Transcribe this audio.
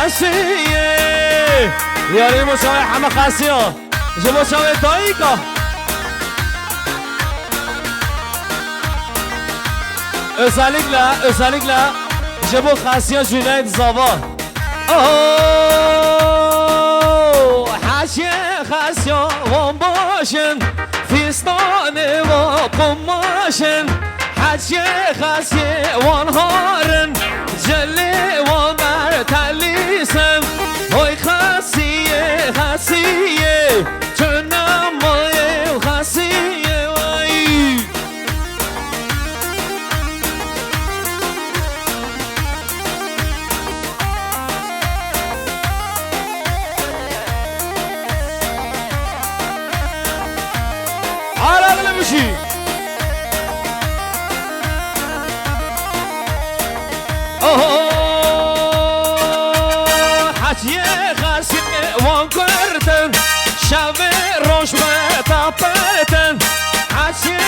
خاصیه یاری مساوی همه خاصی ها جبو مساوی دایی که özellikle جبو خاصی ها جنید زابا حاشیه خاصی ها وان باشن فیستانه و قماشن حاشیه خاصی وان هارن جلی وان بر تلیسم وای خاصیه خاصیه چنم مای خاصیه وای عرق نمیشی حاجی خاصی وان کردن شب روش به تپتن حاجی